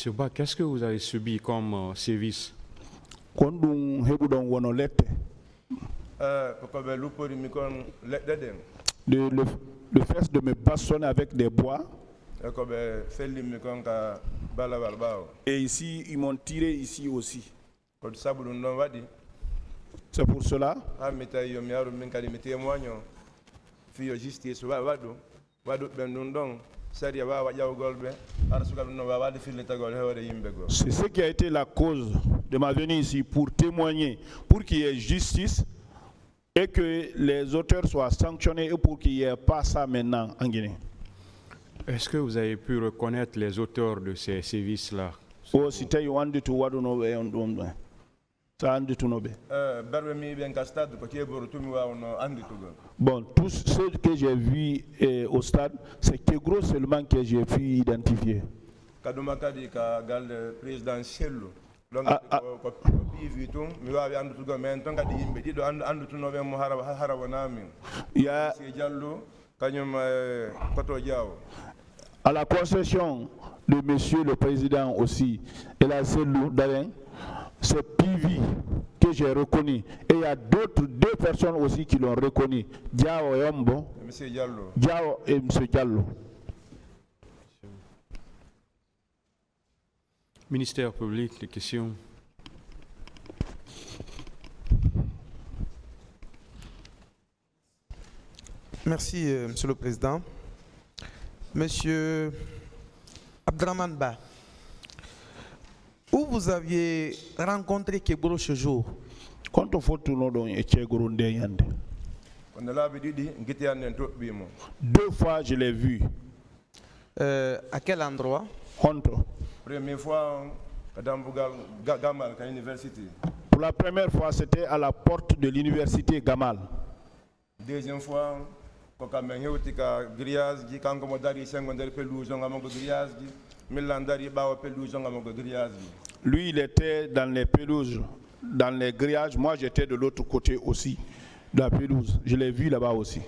Monsieur Ba, qu'est-ce que vous avez subi comme sévice? Kondung hebudon wono lette. Le fait de me bastonner avec des bois. Et ici, ils m'ont tiré ici aussi. C'est pour cela. C'est ce qui a été la cause de ma venue ici, pour témoigner, pour qu'il y ait justice et que les auteurs soient sanctionnés et pour qu'il n'y ait pas ça maintenant en Guinée. Est-ce que vous avez pu reconnaître les auteurs de ces sévices-là? Oh, si tu as dit tout, bon, tous ceux que j'ai vus au stade, c'est Kegro seulement que j'ai pu identifier. Il y a à la concession de Monsieur le Président aussi, et la Selou Darin, c'est Pivi que j'ai reconnu. Et il y a deux personnes aussi qui l'ont reconnu, Diao et Ombo, Diao et M. Diallo. Ministère public, les questions. Merci, Monsieur le Président. Monsieur Abdraman Ba, où vous aviez rencontré Kegro ce jour? Quand on faut tout le monde est Kegro ndeyande. 2 fois je l'ai vu. À quel endroit? Honto. Première fois, Gamal, à l'université. Pour la première fois, c'était à la porte de l'université Gamal. Deuxième fois, lui, il était dans les pelouses, dans les grillages. Moi, j'étais de l'autre côté aussi, de la pelouse. Je l'ai vu là-bas aussi.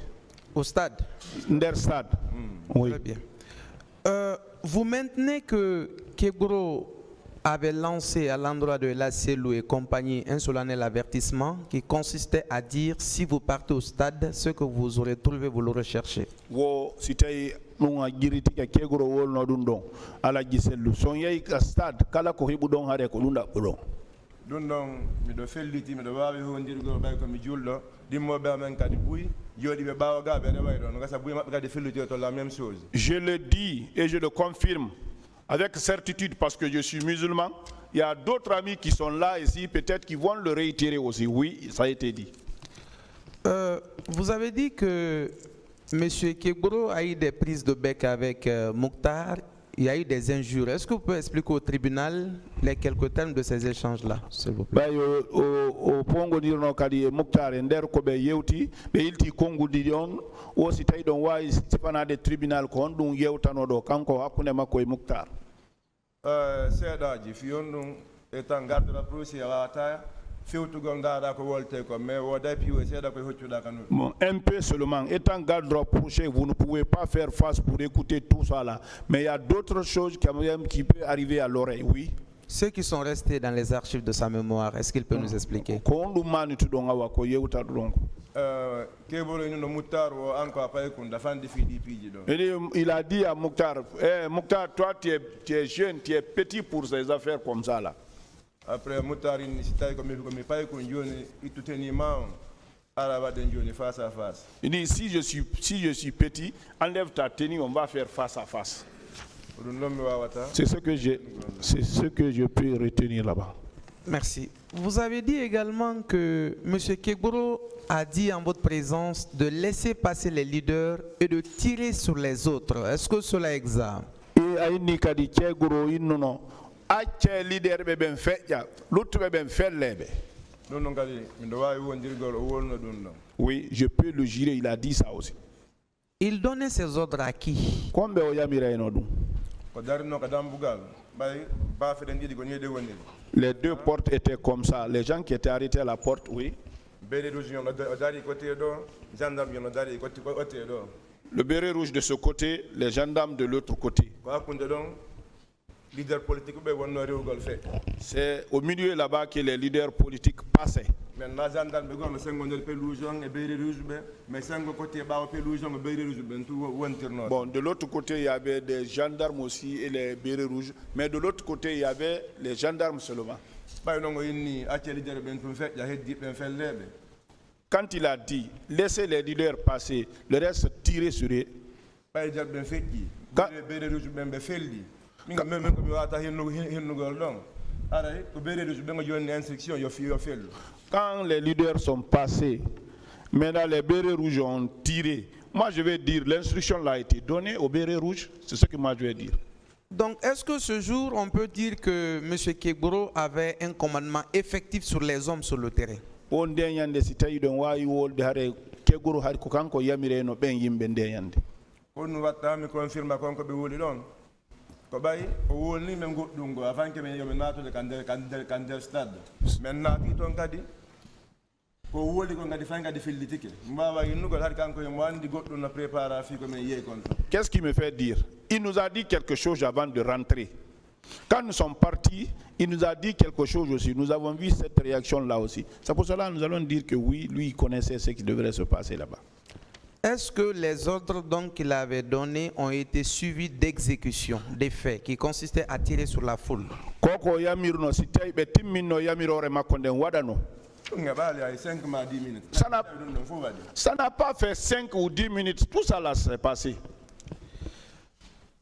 Au stade? Der stade. Oui. Très bien. Vous maintenez que Kegro avait lancé à l'endroit de la Selou et compagnie un solennel avertissement qui consistait à dire: si vous partez au stade, ce que vous aurez trouvé, vous le recherchez. Je le dis et je le confirme avec certitude parce que je suis musulman. Il y a d'autres amis qui sont là ici, peut-être qui vont le réitérer aussi. Oui, ça a été dit. Vous avez dit que M. Kegro a eu des prises de bec avec Mouktar. Il y a eu des injures. Est-ce que vous pouvez expliquer au tribunal les quelques termes de ces échanges-là, s'il vous plaît? Au pongo dirno kadi Mouktar ender ko be yewti be ilti kongu dion o si tay don way sifana de tribunal ko on dum yewtano do kanko hakkunde makko e Mouktar. Seedaji fi on dum etan gardira procès awata fewtugol dada ko wolte ko mais woda piwo seeda ko hoccuda kanu. Bon, un peu seulement. Étant garde rapproché, vous ne pouvez pas faire face pour écouter tout ça là. Mais il y a d'autres choses qui peuvent arriver à l'oreille, oui. Ceux qui sont restés dans les archives de sa mémoire, est-ce qu'il peut nous expliquer? Il a dit à Mouktar, Mouktar, toi tu es jeune, tu es petit pour ces affaires comme ça là. Après Mouktar, il dit, si je suis petit, enlève ta tenue, on va faire face à face. C'est ce que je peux retenir là-bas. Merci. Vous avez dit également que M. Kegro a dit en votre présence de laisser passer les leaders et de tirer sur les autres. Est-ce que cela est exact? Oui, je peux le jurer, il a dit ça aussi. Il donnait ses ordres à qui? Les deux portes étaient comme ça. Les gens qui étaient arrêtés à la porte, oui. Le béret rouge de ce côté, les gendarmes de l'autre côté. leader politique be wonno rewgol fe. C'est au milieu là-bas que les leaders politiques passaient. Maintenant gendarme be gonno sengo ndel pelouse on e beyre rouge be mais sengo côté bawo pelouse on e beyre rouge be tout wontirno. Bon, de l'autre côté, il y avait des gendarmes aussi et les bérets rouges. Mais de l'autre côté, il y avait les gendarmes seulement. Bay nongo inni acce leader ben tum fe ya heddi ben fellebe. Quand il a dit, laissez les leaders passer, le reste tirer sur eux. Bay jar ben fekki. Beyre rouge ben be felli. Minga même ko mi wata hinnugol don. Aray ko beyre rouge ben jonni instruction yo fellu. Quand les leaders sont passés, maintenant les bérets rouges ont tiré. Moi, je vais dire, l'instruction a été donnée aux bérets rouges. C'est ce que moi, je vais dire. Donc, est-ce que ce jour, on peut dire que M. Kegbro avait un commandement effectif sur les hommes sur le terrain? On denyande si tawi don wawi wolde hare kegoro har ko kanko yamire no ben yimbe denyande. On watta mi confirma konko be woli don. Ko bay o wolni men goddum go avant que men yomi natude kander stade. Men naati ton kadi ko woli ko ngadi fa ngadi fillitike. Mbawa yinnugol har kanko yo wandi goddum na prépara fi ko men yey kon. Qu'est-ce qui me fait dire? Il nous a dit quelque chose avant de rentrer. Quand nous sommes partis, il nous a dit quelque chose aussi. Nous avons vu cette réaction-là aussi. C'est pour cela que nous allons dire que oui, lui, il connaissait ce qui devrait se passer là-bas. Est-ce que les ordres donc qu'il avait donnés ont été suivis d'exécution des faits qui consistaient à tirer sur la foule? Koko yamirno si tay be timmino yamirore makonde wadano. Ça n'a pas fait 5 ou 10 minutes. Tout ça là s'est passé.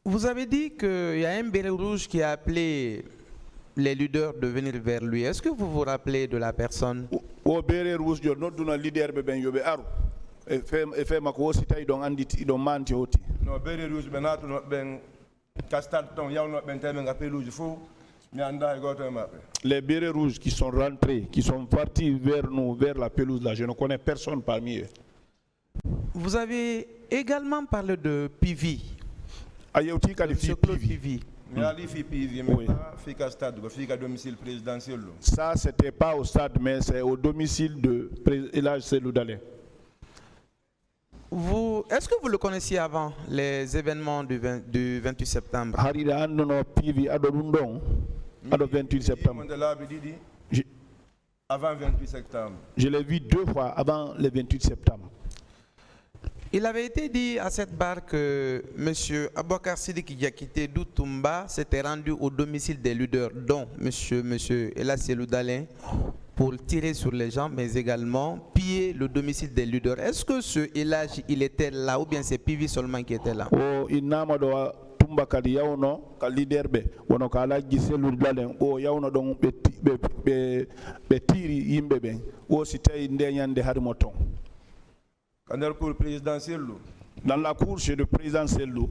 Vous avez dit qu'il y a un béret rouge qui a appelé les leaders de venir vers lui. Est-ce que vous vous rappelez de la personne? O béret rouge yo noduna leader be ben yobe aru. E fe mako si tay don anditi don manti hoti. No béret rouge be natu no ben castard ton yaw no ben tay ben appel rouge fou. Les bérets rouges qui sont rentrés, qui sont partis vers nous, vers la pelouse là, je ne connais personne parmi eux. Vous avez également parlé de PV. PV. Ça, c'était pas au stade, mais c'est au domicile de Elhadji Cellou Dalein. Est-ce que vous le connaissiez avant les événements du 28 septembre? Avant 28 septembre. Avant 28 septembre. Je l'ai vu 2 fois avant le 28 septembre. Il avait été dit à cette barre que M. Aboubakar Sidiki Diakité Doutoumba s'était rendu au domicile des leaders, dont M. Elhadji Cellou Dalein, pour tirer sur les gens, mais également piller le domicile des leaders. Est-ce que ce Elhadji, il était là ou bien c'est Pivi seulement qui était là? Oh, il n'a pas tumba kadi yawno ka leader be wono ka Elhadji Cellou Dalein o yawno don be tiri yimbe be o si tay ndeñande har moton. Dans la cour présidentielle, dans la cour chez le président Cellou,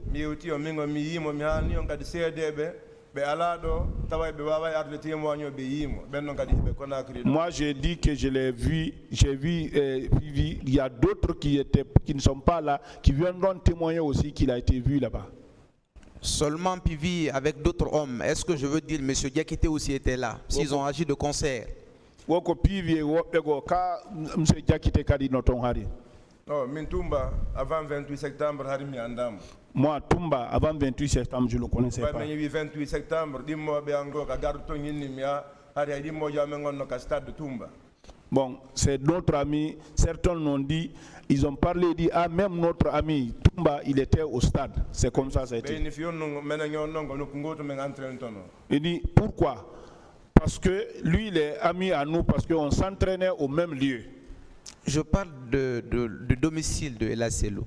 moi j'ai dit que je l'ai vu, il y a d'autres qui ne sont pas là, qui viendront témoigner aussi qu'il a été vu là-bas. Seulement Pivi avec d'autres hommes. Est-ce que je veux dire M. Diakité aussi était là, s'ils ont agi de concert? Non, Mintumba, avant 28 septembre, moi, Tumba, avant 28 septembre, je ne le connaissais pas. 28 septembre, bon, c'est notre ami. Certains l'ont dit, ils ont parlé, dit, ah, même notre ami Tumba, il était au stade. C'est comme ça, ça a été. Il dit, pourquoi? Parce que lui, il est ami à nous, parce qu'on s'entraînait au même lieu. Je parle du domicile de Elhadji Cellou.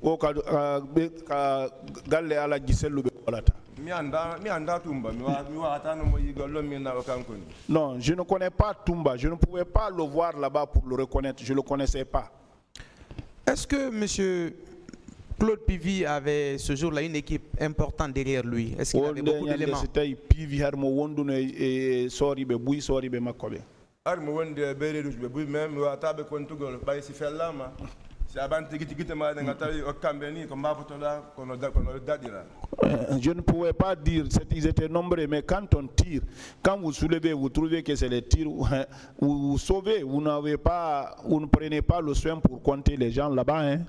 Non, je ne connais pas Tumba. Je ne pouvais pas le voir là-bas pour le reconnaître. Je ne le connaissais pas. Est-ce que M. Claude Pivi avait ce jour-là une équipe importante derrière lui? Est-ce qu'il avait beaucoup d'éléments? Armo wonde bere rouge be buy même wa tabe kontugol bay si fellama si abante giti ma nga tawi o kambe ni ko mabotoda kono dadira. Je ne pouvais pas dire ils étaient nombreux, mais quand on tire, quand vous soulevez, vous trouvez que c'est les tirs, vous sauvez, vous ne prenez pas le soin pour compter les gens là-bas, hein.